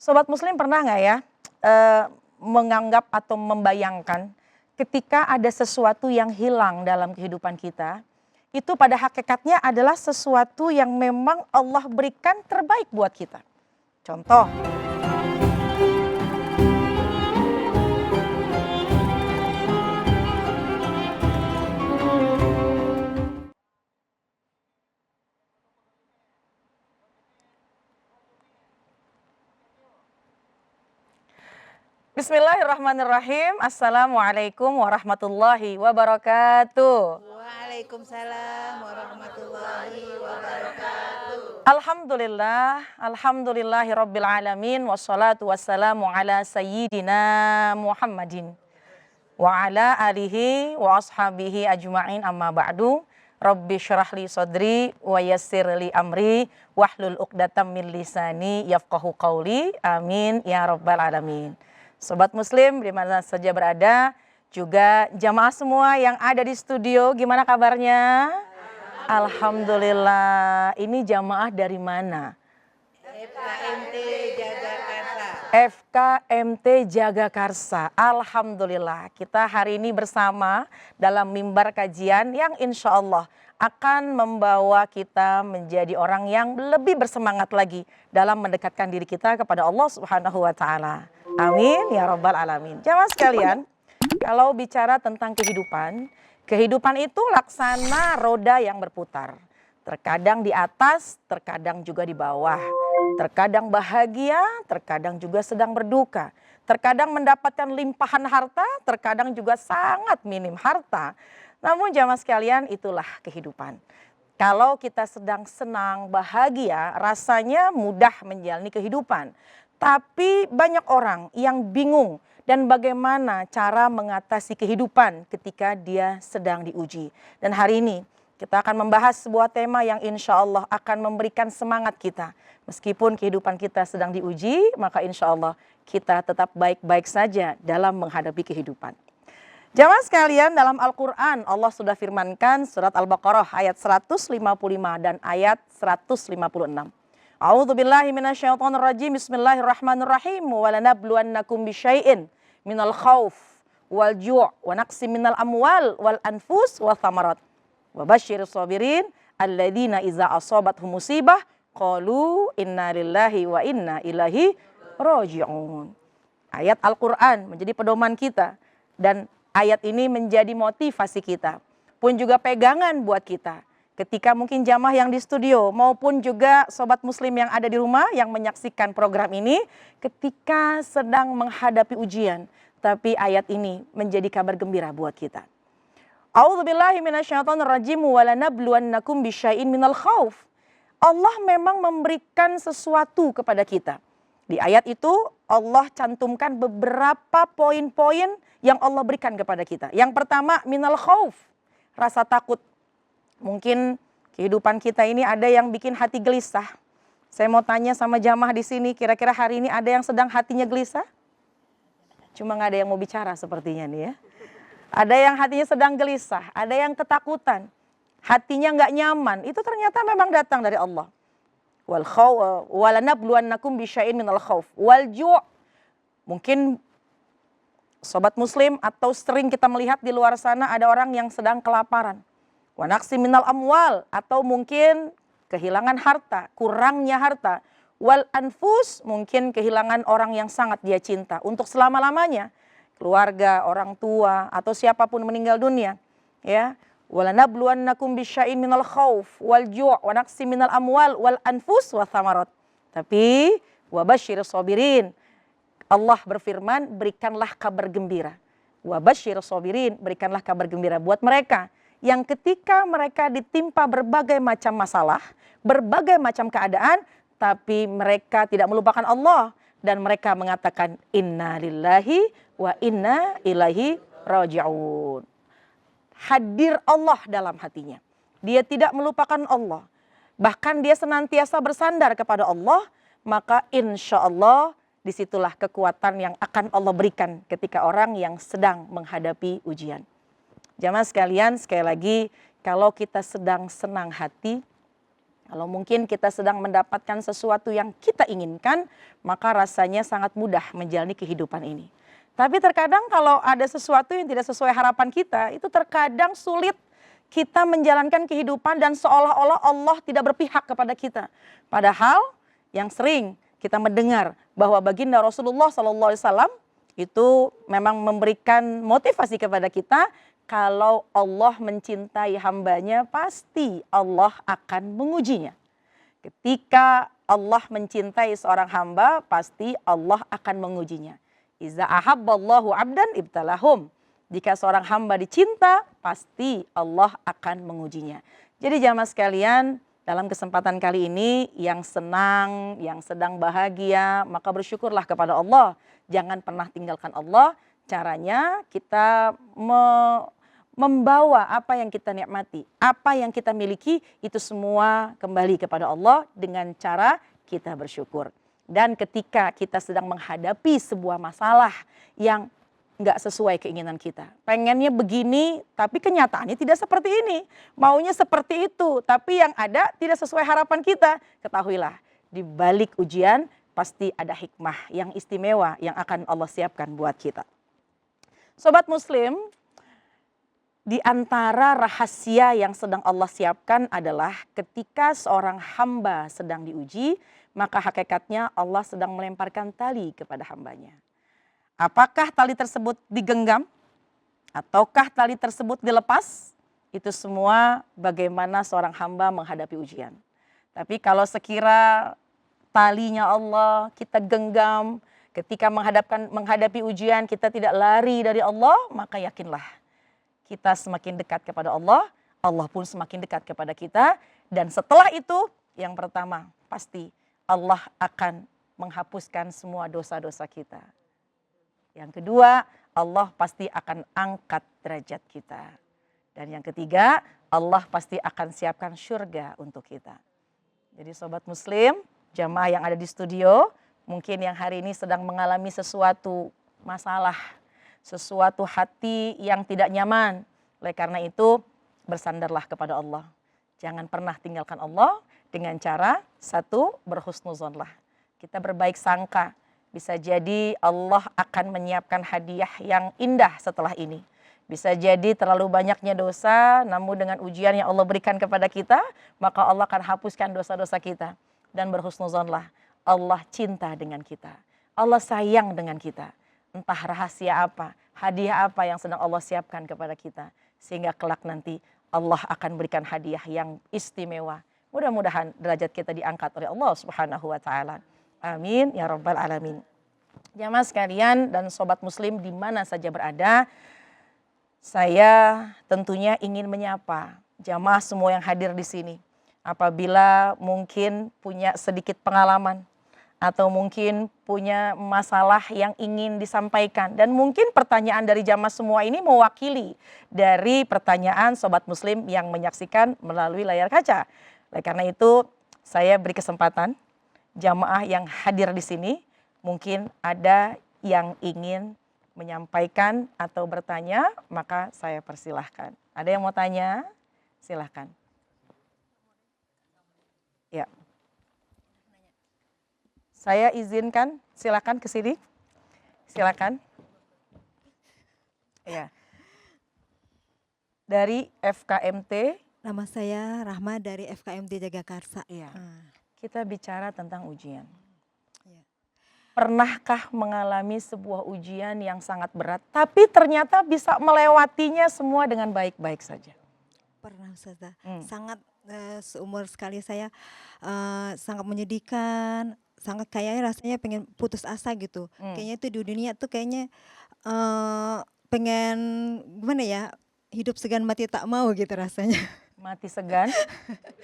Sobat Muslim pernah nggak ya eh, menganggap atau membayangkan ketika ada sesuatu yang hilang dalam kehidupan kita, itu pada hakikatnya adalah sesuatu yang memang Allah berikan terbaik buat kita. Contoh, Bismillahirrahmanirrahim. Assalamualaikum warahmatullahi wabarakatuh. Waalaikumsalam warahmatullahi wabarakatuh. Alhamdulillahi rabbil alamin, wassalatu wassalamu ala sayyidina Muhammadin wa ala alihi wa ashabihi ajma'in, amma ba'du. Rabbi syrahli sadri wa yassirli amri wahlul uqdatam min lisani yafqahu qawli, amin ya rabbal alamin. Sobat Muslim di mana saja berada, juga jamaah semua yang ada di studio, gimana kabarnya? Alhamdulillah. Ini jamaah dari mana? FKMT Jagakarsa. FKMT Jagakarsa. Alhamdulillah, kita hari ini bersama dalam mimbar kajian yang insya Allah akan membawa kita menjadi orang yang lebih bersemangat lagi dalam mendekatkan diri kita kepada Allah Subhanahu wa Ta'ala. Amin ya rabbal alamin. Jamaah sekalian, kalau bicara tentang kehidupan itu laksana roda yang berputar. Terkadang di atas, terkadang juga di bawah. Terkadang bahagia, terkadang juga sedang berduka. Terkadang mendapatkan limpahan harta, terkadang juga sangat minim harta. Namun jamaah sekalian, itulah kehidupan. Kalau kita sedang senang, bahagia, rasanya mudah menjalani kehidupan. Tapi banyak orang yang bingung dan bagaimana cara mengatasi kehidupan ketika dia sedang diuji. Dan hari ini kita akan membahas sebuah tema yang insya Allah akan memberikan semangat kita. Meskipun kehidupan kita sedang diuji, maka insya Allah kita tetap baik-baik saja dalam menghadapi kehidupan. Jamaah sekalian, dalam Al-Quran Allah sudah firmankan surat Al-Baqarah ayat 155 dan ayat 156. A'udzubillahi minasyaitonirrajim. Bismillahirrahmanirrahim. Walanabluwannakum bisyai'in minal khauf wal ju' wa naqsim minal amwal wal anfus wa thamarat. Wa basyiris sabirin alladzina iza asabathum musibah qalu inna lillahi wa inna ilaihi raji'un. Ayat Al-Qur'an menjadi pedoman kita dan ayat ini menjadi motivasi kita, pun juga pegangan buat kita. Ketika mungkin jamaah yang di studio maupun juga sobat muslim yang ada di rumah yang menyaksikan program ini, ketika sedang menghadapi ujian, tapi ayat ini menjadi kabar gembira buat kita. A'udzubillahi minasyaitonirrajim walanabluwannakum bisyai'in minal khauf. Allah memang memberikan sesuatu kepada kita. Di ayat itu Allah cantumkan beberapa poin-poin yang Allah berikan kepada kita. Yang pertama, minal khauf, rasa takut. Mungkin kehidupan kita ini ada yang bikin hati gelisah. Saya mau tanya sama jamaah di sini, kira-kira hari ini ada yang sedang hatinya gelisah? Cuma nggak ada yang mau bicara sepertinya nih ya. Ada yang hatinya sedang gelisah, ada yang ketakutan, hatinya nggak nyaman. Itu ternyata memang datang dari Allah. Walanabluwannakum bisyai'in minal khauf wal ju'. Mungkin sobat muslim atau sering kita melihat di luar sana ada orang yang sedang kelaparan. Wa naqsim minal amwal, atau mungkin kehilangan harta, kurangnya harta. Wal anfus, mungkin kehilangan orang yang sangat dia cinta untuk selama-lamanya. Keluarga, orang tua, atau siapapun meninggal dunia. Ya. Walanabluwannakum bisyai'in minal khauf wal ju' wa naqsim minal amwal wal anfus wa thamarat. Tapi wa basyiris sabirin. Allah berfirman, berikanlah kabar gembira. Wa basyiris sabirin, berikanlah kabar gembira buat mereka yang ketika mereka ditimpa berbagai macam masalah, berbagai macam keadaan, tapi mereka tidak melupakan Allah dan mereka mengatakan inna lillahi wa inna ilaihi raji'un. Hadir Allah dalam hatinya. Dia tidak melupakan Allah. Bahkan dia senantiasa bersandar kepada Allah, maka insya Allah disitulah kekuatan yang akan Allah berikan ketika orang yang sedang menghadapi ujian. Jamaah sekalian, sekali lagi, kalau kita sedang senang hati, Kalau mungkin kita sedang mendapatkan sesuatu yang kita inginkan, maka rasanya sangat mudah menjalani kehidupan ini. Tapi terkadang kalau ada sesuatu yang tidak sesuai harapan kita, itu terkadang sulit kita menjalankan kehidupan dan seolah-olah Allah tidak berpihak kepada kita. Padahal yang sering kita mendengar bahwa baginda Rasulullah SAW itu memang memberikan motivasi kepada kita, kalau Allah mencintai hambanya, pasti Allah akan mengujinya. Ketika Allah mencintai seorang hamba, pasti Allah akan mengujinya. Iza ahabballahu abdan ibtalahum. Jika seorang hamba dicinta, pasti Allah akan mengujinya. Jadi jamaah sekalian, dalam kesempatan kali ini yang senang, yang sedang bahagia, maka bersyukurlah kepada Allah. Jangan pernah tinggalkan Allah. Caranya kita membawa apa yang kita nikmati, apa yang kita miliki, itu semua kembali kepada Allah dengan cara kita bersyukur. Dan ketika kita sedang menghadapi sebuah masalah yang nggak sesuai keinginan kita, pengennya begini tapi kenyataannya tidak seperti ini, maunya seperti itu tapi yang ada tidak sesuai harapan kita, ketahuilah di balik ujian pasti ada hikmah yang istimewa yang akan Allah siapkan buat kita. Sobat Muslim, di antara rahasia yang sedang Allah siapkan adalah ketika seorang hamba sedang diuji, maka hakikatnya Allah sedang melemparkan tali kepada hambanya. Apakah tali tersebut digenggam ataukah tali tersebut dilepas? Itu semua bagaimana seorang hamba menghadapi ujian. Tapi kalau sekira talinya Allah kita genggam, ketika menghadapi ujian kita tidak lari dari Allah, maka yakinlah kita semakin dekat kepada Allah, Allah pun semakin dekat kepada kita. Dan setelah itu yang pertama pasti Allah akan menghapuskan semua dosa-dosa kita. Yang kedua, Allah pasti akan angkat derajat kita. Dan yang ketiga, Allah pasti akan siapkan surga untuk kita. Jadi sobat Muslim, jamaah yang ada di studio, mungkin yang hari ini sedang mengalami sesuatu masalah, sesuatu hati yang tidak nyaman. Oleh karena itu, bersandarlah kepada Allah. Jangan pernah tinggalkan Allah dengan cara satu, berhusnuzonlah. Kita berbaik sangka. Bisa jadi Allah akan menyiapkan hadiah yang indah setelah ini. Bisa jadi terlalu banyaknya dosa, namun dengan ujian yang Allah berikan kepada kita, maka Allah akan hapuskan dosa-dosa kita. Dan berhusnuzonlah, Allah cinta dengan kita. Allah sayang dengan kita. Entah rahasia apa, hadiah apa yang sedang Allah siapkan kepada kita. Sehingga kelak nanti Allah akan berikan hadiah yang istimewa. Mudah-mudahan derajat kita diangkat oleh Allah Subhanahu wa Ta'ala. Amin ya rabbal alamin. Jamaah sekalian dan sobat Muslim di mana saja berada, saya tentunya ingin menyapa jamaah semua yang hadir di sini. Apabila mungkin punya sedikit pengalaman atau mungkin punya masalah yang ingin disampaikan, dan mungkin pertanyaan dari jamaah semua ini mewakili dari pertanyaan sobat Muslim yang menyaksikan melalui layar kaca. Oleh karena itu saya beri kesempatan jamaah yang hadir di sini, mungkin ada yang ingin menyampaikan atau bertanya, maka saya persilahkan. Ada yang mau tanya? Silahkan. Ya. Saya izinkan, silakan ke sini. Silakan. Ya. Dari FKMT. Nama saya Rahma dari FKMT Jagakarsa. Ya. Kita bicara tentang ujian. Ya. Pernahkah mengalami sebuah ujian yang sangat berat, tapi ternyata bisa melewatinya semua dengan baik-baik saja? Pernah Ustazah, sangat seumur sekali saya sangat menyedihkan, sangat kayaknya rasanya pengen putus asa gitu. Kayaknya itu di dunia tuh kayaknya pengen gimana ya, hidup segan mati tak mau gitu rasanya. Mati segan,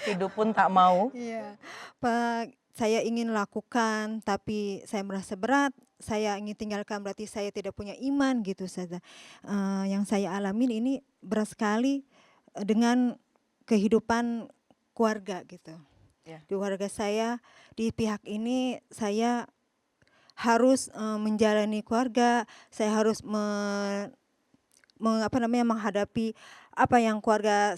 hidup pun tak mau. Iya, Pak, saya ingin lakukan tapi saya merasa berat, saya ingin tinggalkan berarti saya tidak punya iman gitu saja. Yang saya alamin ini berat sekali dengan kehidupan keluarga gitu. Ya. Di keluarga saya, di pihak ini saya harus menjalani keluarga, saya harus menghadapi apa yang keluarga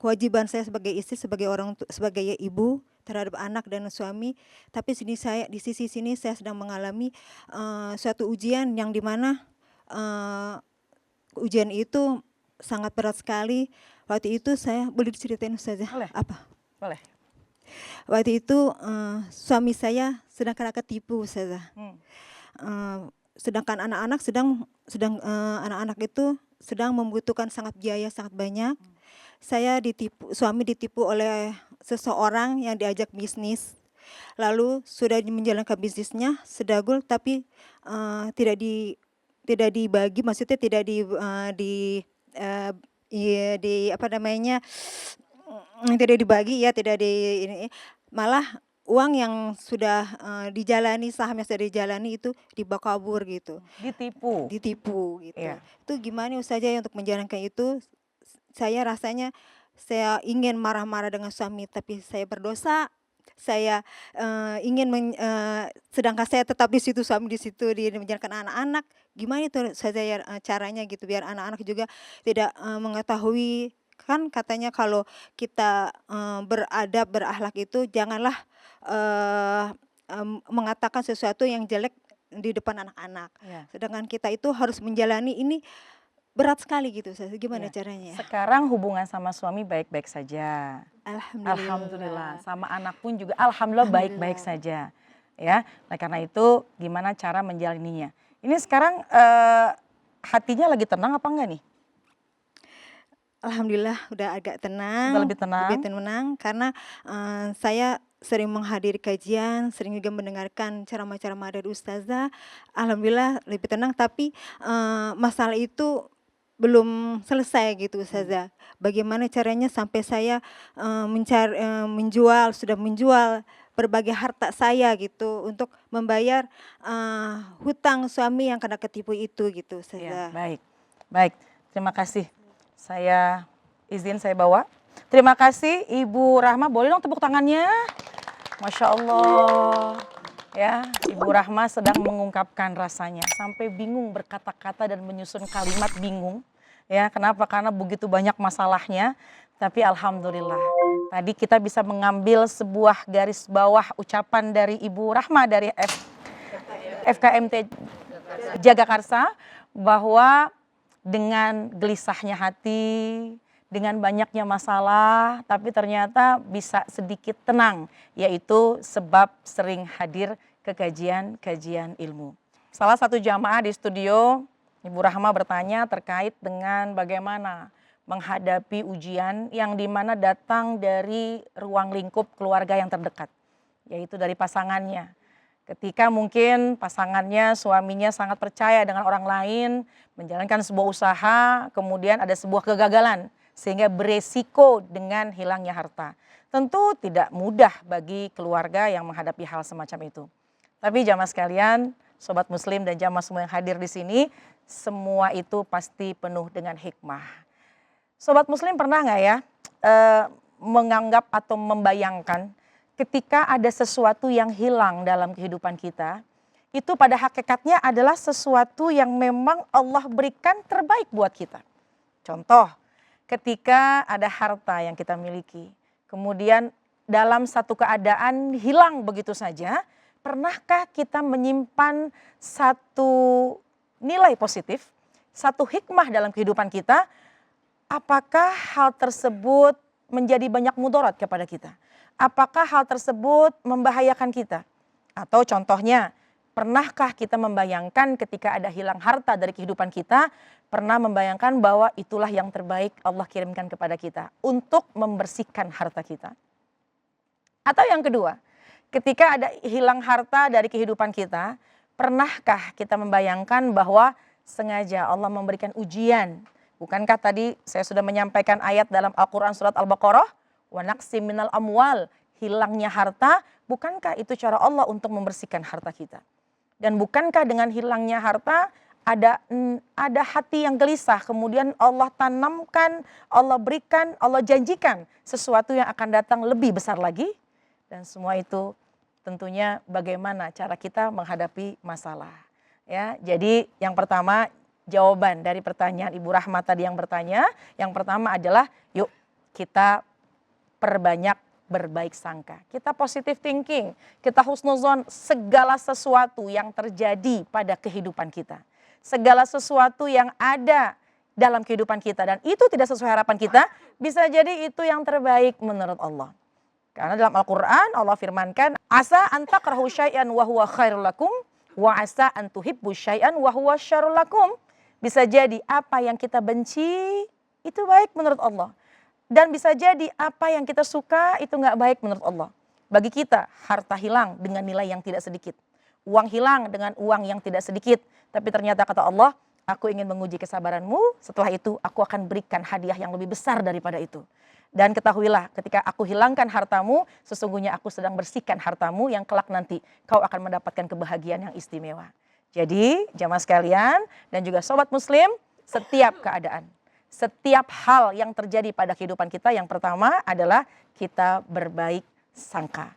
kewajiban saya sebagai istri, sebagai sebagai ibu terhadap anak dan suami. Tapi di sisi sini saya sedang mengalami suatu ujian yang dimana ujian itu sangat berat sekali. Waktu itu saya boleh diceritain saja Boleh. apa? Boleh. Waktu itu suami saya sedang kena ketipu saja. Sedangkan anak-anak anak-anak itu sedang membutuhkan biaya sangat banyak. Suami ditipu oleh seseorang yang diajak bisnis. Lalu sudah menjalankan bisnisnya sedagul, tapi tidak dibagi, maksudnya tidak dibagi ya, malah uang yang sudah dijalani, saham yang sudah dijalani itu dibawa kabur gitu. Ditipu gitu. Iya. Itu gimana saja untuk menjalankan itu? Saya rasanya saya ingin marah-marah dengan suami, tapi saya berdosa. Saya sedangkan saya tetap di situ, suami di situ, dia menjalankan anak-anak. Gimana itu saja caranya gitu biar anak-anak juga tidak mengetahui. Kan katanya kalau kita beradab, berakhlak itu janganlah mengatakan sesuatu yang jelek di depan anak-anak. Iya. Sedangkan kita itu harus menjalani ini berat sekali gitu. Gimana Iya. caranya? Sekarang hubungan sama suami baik-baik saja. Alhamdulillah. Sama anak pun juga alhamdulillah baik-baik saja. Ya. Nah, karena itu gimana cara menjalaninya? Ini sekarang hatinya lagi tenang apa enggak nih? Alhamdulillah udah agak tenang. Sudah lebih tenang. Lebih tenang karena saya sering menghadiri kajian, sering juga mendengarkan ceramah-ceramah dari ustazah. Alhamdulillah lebih tenang, tapi masalah itu belum selesai gitu ustazah. Bagaimana caranya sampai saya sudah menjual berbagai harta saya gitu untuk membayar hutang suami yang kena ketipu itu gitu ustazah. Ya, baik. Terima kasih. Saya bawa. Terima kasih Ibu Rahma. Boleh dong tepuk tangannya? Masya Allah. Ya, Ibu Rahma sedang mengungkapkan rasanya. Sampai bingung berkata-kata dan menyusun kalimat bingung. Ya, kenapa? Karena begitu banyak masalahnya. Tapi alhamdulillah. Tadi kita bisa mengambil sebuah garis bawah ucapan dari Ibu Rahma dari FKMT Jagakarsa bahwa dengan gelisahnya hati, dengan banyaknya masalah, tapi ternyata bisa sedikit tenang, yaitu sebab sering hadir ke kajian ilmu. Salah satu jamaah di studio, Ibu Rahma bertanya terkait dengan bagaimana menghadapi ujian yang dimana datang dari ruang lingkup keluarga yang terdekat, yaitu dari pasangannya. Ketika mungkin pasangannya, suaminya sangat percaya dengan orang lain, menjalankan sebuah usaha, kemudian ada sebuah kegagalan, sehingga beresiko dengan hilangnya harta. Tentu tidak mudah bagi keluarga yang menghadapi hal semacam itu. Tapi jamaah sekalian, sobat muslim dan jamaah semua yang hadir di sini, semua itu pasti penuh dengan hikmah. Sobat muslim pernah nggak ya menganggap atau membayangkan ketika ada sesuatu yang hilang dalam kehidupan kita, itu pada hakikatnya adalah sesuatu yang memang Allah berikan terbaik buat kita. Contoh, ketika ada harta yang kita miliki, kemudian dalam satu keadaan hilang begitu saja, pernahkah kita menyimpan satu nilai positif, satu hikmah dalam kehidupan kita? Apakah hal tersebut menjadi banyak mudarat kepada kita? Apakah hal tersebut membahayakan kita? Atau contohnya, pernahkah kita membayangkan ketika ada hilang harta dari kehidupan kita, pernah membayangkan bahwa itulah yang terbaik Allah kirimkan kepada kita untuk membersihkan harta kita? Atau yang kedua, ketika ada hilang harta dari kehidupan kita, pernahkah kita membayangkan bahwa sengaja Allah memberikan ujian? Bukankah tadi saya sudah menyampaikan ayat dalam Al-Quran surat Al-Baqarah? Wa naqsim minal amwal, hilangnya harta, bukankah itu cara Allah untuk membersihkan harta kita? Dan bukankah dengan hilangnya harta ada hati yang gelisah, kemudian Allah tanamkan, Allah berikan, Allah janjikan sesuatu yang akan datang lebih besar lagi? Dan semua itu tentunya bagaimana cara kita menghadapi masalah. Ya, jadi yang pertama jawaban dari pertanyaan Ibu Rahmat tadi yang bertanya. Yang pertama adalah yuk kita perbanyak berbaik sangka. Kita positive thinking, kita husnuzon segala sesuatu yang terjadi pada kehidupan kita. Segala sesuatu yang ada dalam kehidupan kita dan itu tidak sesuai harapan kita, bisa jadi itu yang terbaik menurut Allah. Karena dalam Al-Quran Allah firmankan, asa an takrahu syai'an wa huwa khairul lakum, wa asa an tuhibbu syai'an wa huwa syarrul lakum. Bisa jadi apa yang kita benci itu baik menurut Allah. Dan bisa jadi apa yang kita suka itu nggak baik menurut Allah. Bagi kita, harta hilang dengan nilai yang tidak sedikit. Uang hilang dengan uang yang tidak sedikit. Tapi ternyata kata Allah, aku ingin menguji kesabaranmu, setelah itu aku akan berikan hadiah yang lebih besar daripada itu. Dan ketahuilah ketika aku hilangkan hartamu, sesungguhnya aku sedang bersihkan hartamu yang kelak nanti kau akan mendapatkan kebahagiaan yang istimewa. Jadi jamaah sekalian dan juga sobat muslim, setiap keadaan, setiap hal yang terjadi pada kehidupan kita, yang pertama adalah kita berbaik sangka.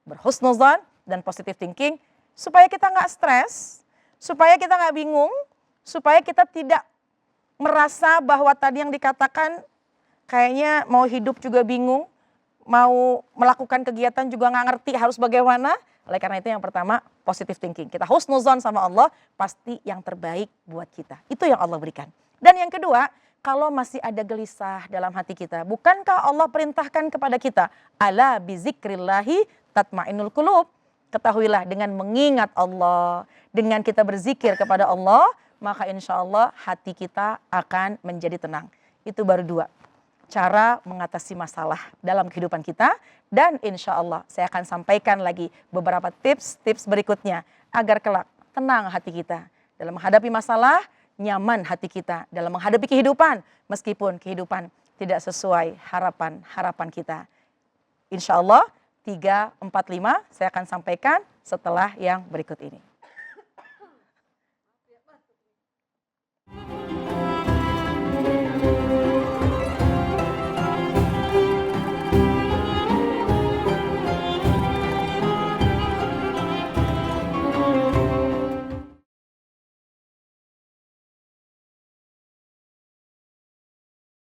Berhusnuzon dan positive thinking supaya kita nggak stres, supaya kita nggak bingung, supaya kita tidak merasa bahwa tadi yang dikatakan kayaknya mau hidup juga bingung, mau melakukan kegiatan juga nggak ngerti harus bagaimana. Oleh karena itu yang pertama positive thinking. Kita husnuzon sama Allah, pasti yang terbaik buat kita. Itu yang Allah berikan. Dan yang kedua, kalau masih ada gelisah dalam hati kita, bukankah Allah perintahkan kepada kita, ala bizikrillahi tatmainul qulub. Ketahuilah dengan mengingat Allah, dengan kita berzikir kepada Allah, maka insya Allah hati kita akan menjadi tenang. Itu baru dua cara mengatasi masalah dalam kehidupan kita. Dan insya Allah saya akan sampaikan lagi beberapa tips-tips berikutnya agar kelak tenang hati kita dalam menghadapi masalah, nyaman hati kita dalam menghadapi kehidupan meskipun kehidupan tidak sesuai harapan kita. Insya Allah 3, 4, 5 saya akan sampaikan setelah yang berikut ini.